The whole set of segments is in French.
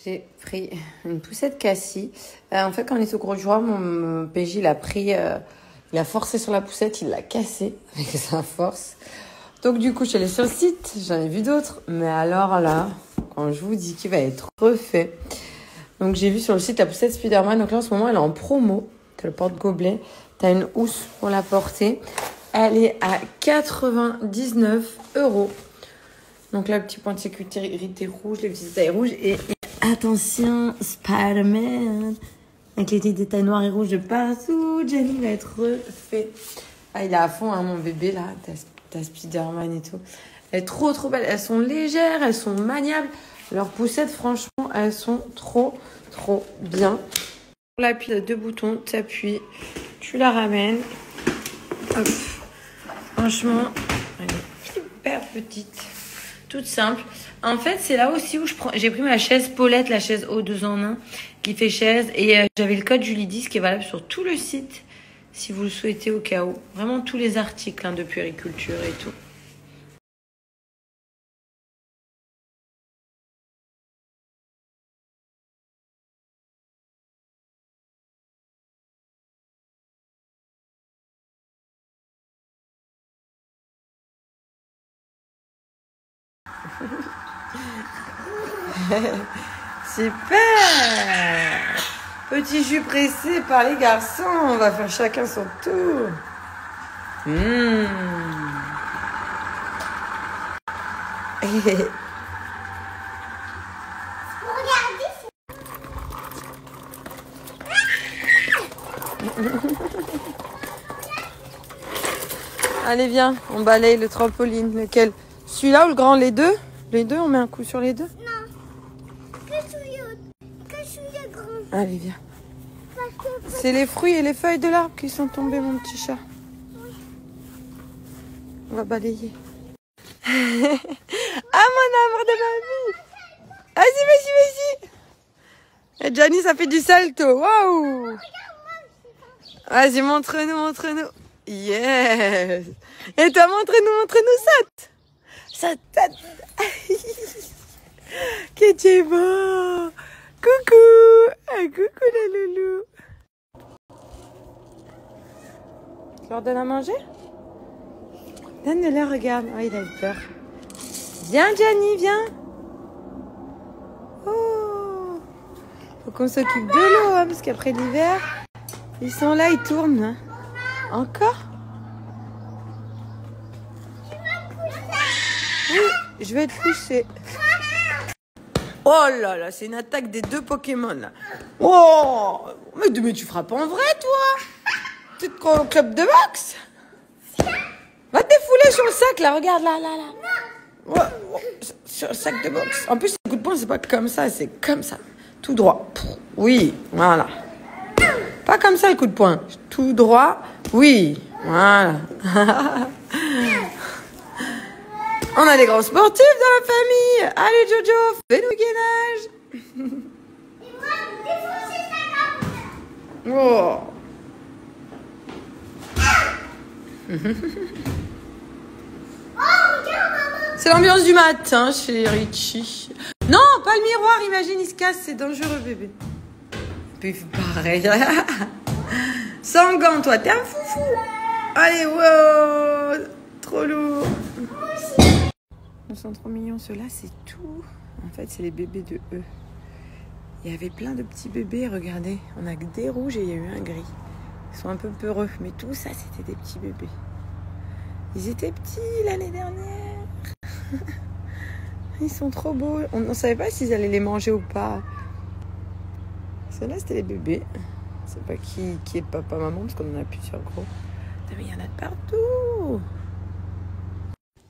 J'ai pris une poussette cassie. En fait, quand on est au gros jour, mon PJ, il a pris... il a forcé sur la poussette, il l'a cassée avec sa force. Donc du coup, je suis allée sur le site, j'en ai vu d'autres. Mais alors là, quand je vous dis qu'il va être refait. Donc j'ai vu sur le site la poussette Spiderman. Donc là, en ce moment, elle est en promo. T'as le porte-gobelet. T'as une housse pour la porter. Elle est à 99 €. Donc là, le petit point de sécurité rouge, les petits détails rouges. Et attention, Spider-Man. Avec les petits détails noirs et rouges de partout. Jenny va être refait. Ah, il est à fond, hein, mon bébé, là. T'as Spider-Man et tout. Elle est trop, trop belle. Elles sont légères, elles sont maniables. Leurs poussettes, franchement, elles sont trop, trop bien. Pour l'appui, t'as 2 boutons. T'appuies, tu la ramènes. Hop. Franchement, elle est super petite. Toute simple. En fait, c'est là aussi où j'ai pris ma chaise Paulette, la chaise haut 2 en 1, qui fait chaise. Et j'avais le code Julie10 qui est valable sur tout le site, si vous le souhaitez au cas où. Vraiment tous les articles de puériculture et tout. Super! Petit jus pressé par les garçons. On va faire chacun son tour. Allez, viens, on balaye le trampoline. Lequel? Celui-là ou le grand? Les deux? Les deux, on met un coup sur les deux? Non, que celui-là grand. Allez, viens. C'est les fruits et les feuilles de l'arbre qui sont tombés, mon petit chat. On va balayer. Ah, mon amour de ma vie. Vas-y. Et Gianni, ça fait du salto. Waouh. Vas-y, montre-nous. Yes. Et toi, montre-nous, saute. Saute. Que tu es beau. Coucou la loulou. Tu leur donnes à manger? Donne-le, regarde. Oh, il a eu peur. Viens, Gianni, viens. Oh. Faut qu'on s'occupe de l'eau, hein, parce qu'après l'hiver, ils sont là, ils tournent. Hein. Encore? Oui, je vais te pousser. Oh là là, c'est une attaque des 2 Pokémon, là. Oh, mais tu frappes en vrai, toi? Tu te crois au club de boxe? Va te défouler sur le sac, là, regarde, là. Ouais, sur le sac de boxe. En plus, le coup de poing, c'est pas comme ça, c'est comme ça. Tout droit. Oui, voilà. Pas comme ça, le coup de poing. Tout droit, oui, voilà. On a des grands sportifs dans la famille. Allez, Jojo, fais-nous gainage. Oh. C'est l'ambiance du matin chez Richie. Non, pas le miroir, imagine, il se casse, c'est dangereux, bébé. Puis pareil. Sans gants, toi, t'es un foufou. Allez, wow, trop lourd. Ils sont trop mignons, ceux-là, c'est tout. En fait, c'est les bébés de eux. Il y avait plein de petits bébés, regardez. On a que des rouges et il y a eu un gris. Ils sont un peu peureux, mais tout ça, c'était des petits bébés. Ils étaient petits l'année dernière. Ils sont trop beaux. On ne savait pas s'ils allaient les manger ou pas. Ceux-là, c'était les bébés. Je ne sais pas qui est papa, maman, parce qu'on en a plusieurs gros. Mais il y en a de partout.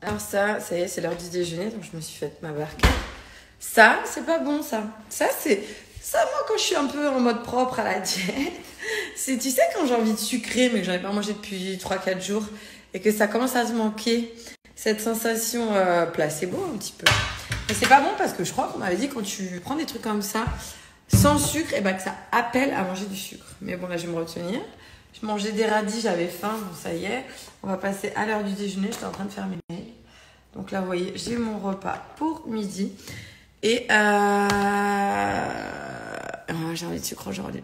Alors ça y est, c'est l'heure du déjeuner, donc je me suis fait ma barquette. Ça, c'est pas bon, ça. Ça, moi, quand je suis un peu en mode propre à la diète, c'est, tu sais, quand j'ai envie de sucrer, mais que j'en ai pas mangé depuis 3-4 jours, et que ça commence à se manquer, cette sensation placebo un petit peu. Mais c'est pas bon parce que je crois qu'on m'avait dit quand tu prends des trucs comme ça, sans sucre, et que ça appelle à manger du sucre. Mais bon, là, je vais me retenir. Je mangeais des radis, j'avais faim, bon ça y est. On va passer à l'heure du déjeuner, j'étais en train de faire mes mails. Donc là, vous voyez, j'ai mon repas pour midi. Et j'ai envie de sucre aujourd'hui.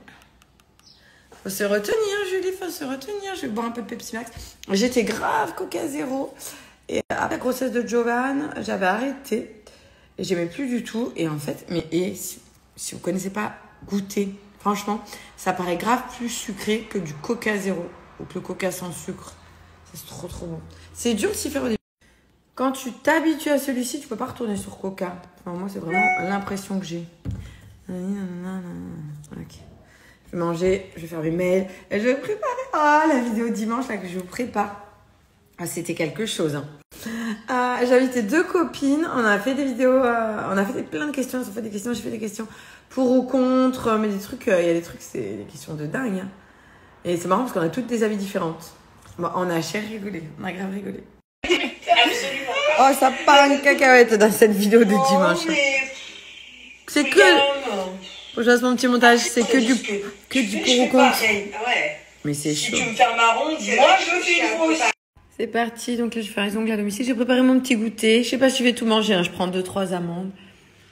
Faut se retenir, Julie, faut se retenir. Je vais boire un peu de Pepsi Max. J'étais grave Coca Zéro. Et après la grossesse de Jovan, j'avais arrêté. Et j'aimais plus du tout. Et en fait, si vous connaissez pas, goûtez. Franchement, ça paraît grave plus sucré que du Coca Zéro. Ou que le Coca sans sucre. C'est trop bon. C'est dur de s'y faire au début. Quand tu t'habitues à celui-ci, tu peux pas retourner sur Coca. Enfin, moi, c'est vraiment l'impression que j'ai. Ok. Je vais manger, je vais faire mes mails. Et je vais préparer la vidéo dimanche là, que je vous prépare. Ah, c'était quelque chose. Hein. J'ai invité 2 copines. On a fait des vidéos. On a fait plein de questions. Elles ont fait des questions. J'ai fait des questions pour ou contre. Mais des trucs, il y a des trucs, c'est des questions de dingue. Hein. Et c'est marrant parce qu'on a toutes des avis différentes. Bon, on a cher rigolé. On a grave rigolé. Absolument. Oh, ça part une cacahuète dans cette vidéo de dimanche. C'est que... Faut que je fasse mon petit montage. C'est que du pour ou contre. Ouais. Mais c'est chaud. Si tu me fais un marron, moi je fais du rose. C'est parti. Donc là, je vais faire les ongles à domicile. J'ai préparé mon petit goûter. Je sais pas si je vais tout manger. Hein. Je prends 2-3 amandes,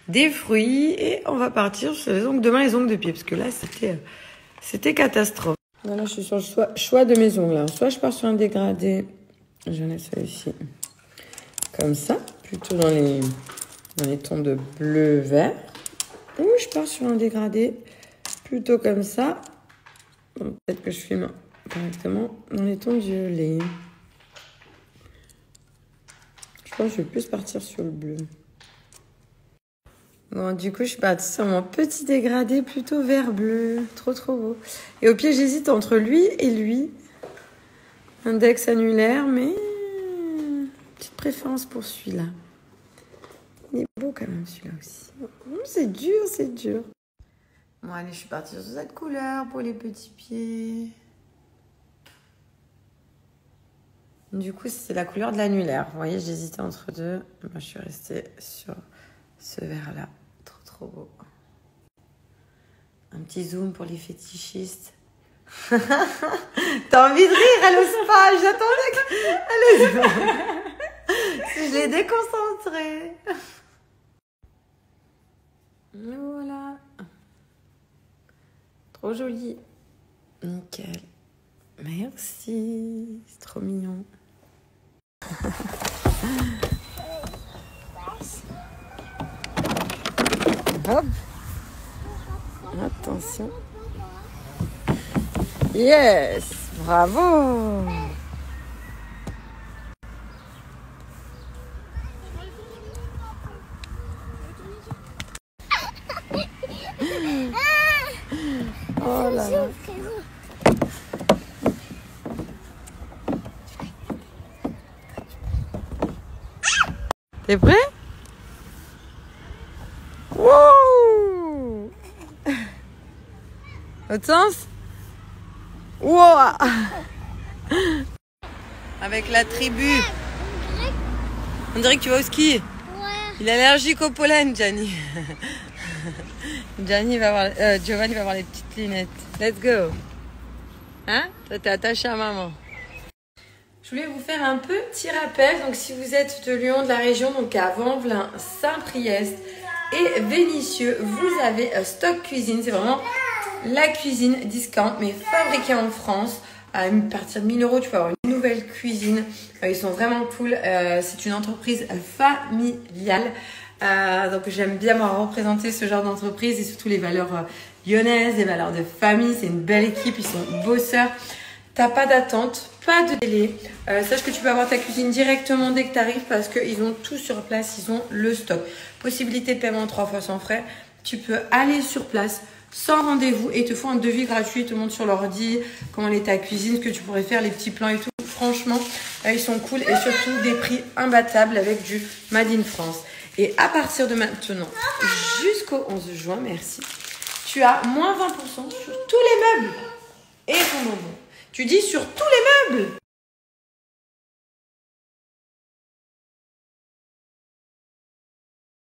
des fruits et on va partir sur les ongles. Demain, les ongles de pied. Parce que là, c'était catastrophe. Voilà, je suis sur le choix de mes ongles. Alors, soit je pars sur un dégradé. Je laisse celui-ci. Comme ça. Plutôt dans les tons de bleu-vert. Ou je pars sur un dégradé. Plutôt comme ça. Bon, peut-être que je filme correctement dans les tons violets. Je pense que je vais plus partir sur le bleu. Bon, du coup, je suis partie sur mon petit dégradé plutôt vert-bleu. Trop beau. Et au pied, j'hésite entre lui et lui. Index annulaire, mais petite préférence pour celui-là. Il est beau quand même, celui-là aussi. C'est dur. Bon, allez, je suis partie sur cette couleur pour les petits pieds. Du coup, c'est la couleur de l'annulaire. Vous voyez, j'hésitais entre deux. Moi, je suis restée sur ce vert-là. Trop beau. Un petit zoom pour les fétichistes. T'as envie de rire, elle ose pas. J'attendais qu'elle si je l'ai déconcentrée. Voilà. Trop joli. Nickel. Merci. C'est trop mignon. Hop. Attention. Yes. Bravo. Oh là là. T'es prêt? Wow! Autre sens? Wow! Avec la tribu. On dirait que tu vas au ski. Ouais. Il est allergique au pollen, Gianni. Giovanni va avoir les petites lunettes. Let's go. Hein? Toi, t'es attaché à maman. Je voulais vous faire un petit rappel. Donc, si vous êtes de Lyon, de la région, donc à Vanvelin, Saint-Priest et Vénissieux, vous avez Stock Cuisine. C'est vraiment la cuisine discount, mais fabriquée en France. À partir de 1000 €, tu peux avoir une nouvelle cuisine. Ils sont vraiment cool. C'est une entreprise familiale. Donc j'aime bien m'avoir représenté ce genre d'entreprise et surtout les valeurs lyonnaises, les valeurs de famille. C'est une belle équipe, ils sont bosseurs. T'as pas d'attente, pas de délai. Sache que tu peux avoir ta cuisine directement dès que tu arrives parce qu'ils ont tout sur place, ils ont le stock. Possibilité de paiement 3 fois sans frais. Tu peux aller sur place sans rendez-vous et ils te font un devis gratuit. Ils te montrent sur l'ordi comment est ta cuisine, ce que tu pourrais faire, les petits plans et tout. Franchement, ils sont cool et surtout des prix imbattables avec du Made in France. Et à partir de maintenant, jusqu'au 11 juin, merci, tu as moins 20% sur tous les meubles et ton bonbon. Tu dis sur tous les meubles.